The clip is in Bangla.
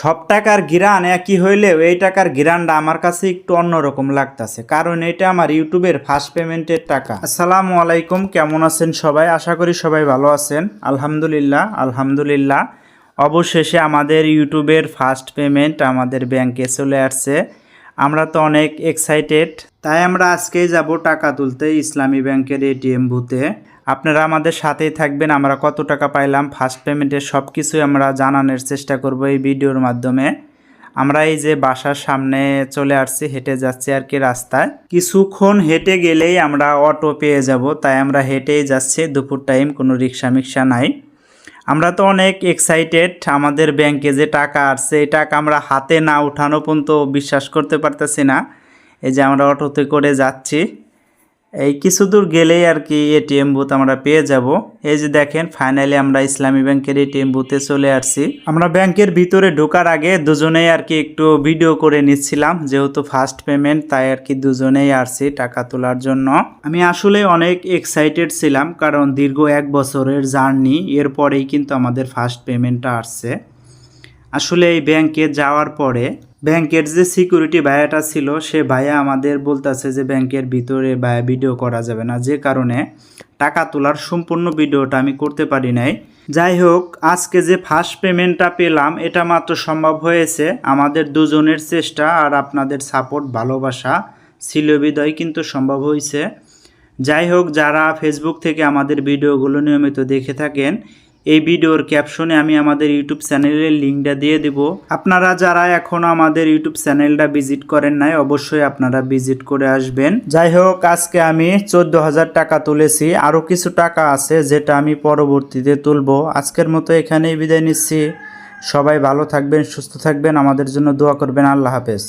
সব টাকার ঘিরান একই হইলেও এই টাকার ঘিরানটা আমার কাছে একটু অন্যরকম লাগতাছে, কারণ এটা আমার ইউটিউবের ফার্স্ট পেমেন্টের টাকা। আসসালামু আলাইকুম, কেমন আছেন সবাই? আশা করি সবাই ভালো আছেন। আলহামদুলিল্লাহ অবশেষে আমাদের ইউটিউবের ফার্স্ট পেমেন্ট আমাদের ব্যাংকে চলে আসছে। আমরা তো অনেক এক্সাইটেড, তাই আমরা আজকেই যাব টাকা তুলতে ইসলামী ব্যাংকের এটিএম বুথে। আপনারা আমাদের সাথেই থাকবেন। আমরা কত টাকা পাইলাম ফার্স্ট পেমেন্টের সব কিছুই আমরা জানানোর চেষ্টা করব এই ভিডিওর মাধ্যমে। আমরা এই যে বাসার সামনে চলে আসছি, হেঁটে যাচ্ছি আর কি রাস্তায়। কিছুক্ষণ হেঁটে গেলেই আমরা অটো পেয়ে যাব, তাই আমরা হেঁটেই যাচ্ছি। দুপুর টাইম, কোনো রিক্সা মিক্সা নাই। আমরা তো অনেক এক্সাইটেড। আমাদের ব্যাংকে যে টাকা আসছে এই টাকা আমরা হাতে না উঠানো পর্যন্ত বিশ্বাস করতে পারতেছি না। এই যে আমরা অটোতে করে যাচ্ছি, এই কিছু দূর গেলেই আর কি এটিএম বুথ আমরা পেয়ে যাব। এই যে দেখেন, ফাইনালি আমরা ইসলামী ব্যাংকের এটিএম বুথে চলে আসছি। আমরা ব্যাংকের ভিতরে ঢোকার আগে দুজনেই আর কি একটু ভিডিও করে নিচ্ছিলাম, যেহেতু ফার্স্ট পেমেন্ট তাই আর কি দুজনেই আসছি টাকা তোলার জন্য। আমি আসলে অনেক এক্সাইটেড ছিলাম, কারণ দীর্ঘ 1 বছরের জার্নি এরপরেই কিন্তু আমাদের ফার্স্ট পেমেন্টটা আসছে। আসলে এই ব্যাংকে যাওয়ার পরে ব্যাংকের যে সিকিউরিটি ভাইয়াটা ছিল, সে ভাইয়া আমাদের বলতেছে যে ব্যাংকের ভিতরে ভিডিও করা যাবে না, যে কারণে টাকা তোলার সম্পূর্ণ ভিডিওটা আমি করতে পারি নাই। যাই হোক, আজকে যে ফার্স্ট পেমেন্টটা পেলাম এটা মাত্র সম্ভব হয়েছে আমাদের দুজনের চেষ্টা আর আপনাদের সাপোর্ট, ভালোবাসা ছিল বিদায় কিন্তু সম্ভব হয়েছে। যাই হোক, যারা ফেসবুক থেকে আমাদের ভিডিওগুলো নিয়মিত দেখে থাকেন, এই ভিডিওর ক্যাপশনে আমি আমাদের ইউটিউব চ্যানেলের লিঙ্কটা দিয়ে দেব। আপনারা যারা এখনও আমাদের ইউটিউব চ্যানেলটা ভিজিট করেন নাই, অবশ্যই আপনারা ভিজিট করে আসবেন। যাই হোক, আজকে আমি 14,000 টাকা তুলেছি, আরও কিছু টাকা আছে যেটা আমি পরবর্তীতে তুলব। আজকের মতো এখানেই বিদায় নিচ্ছি। সবাই ভালো থাকবেন, সুস্থ থাকবেন, আমাদের জন্য দোয়া করবেন। আল্লাহ হাফেজ।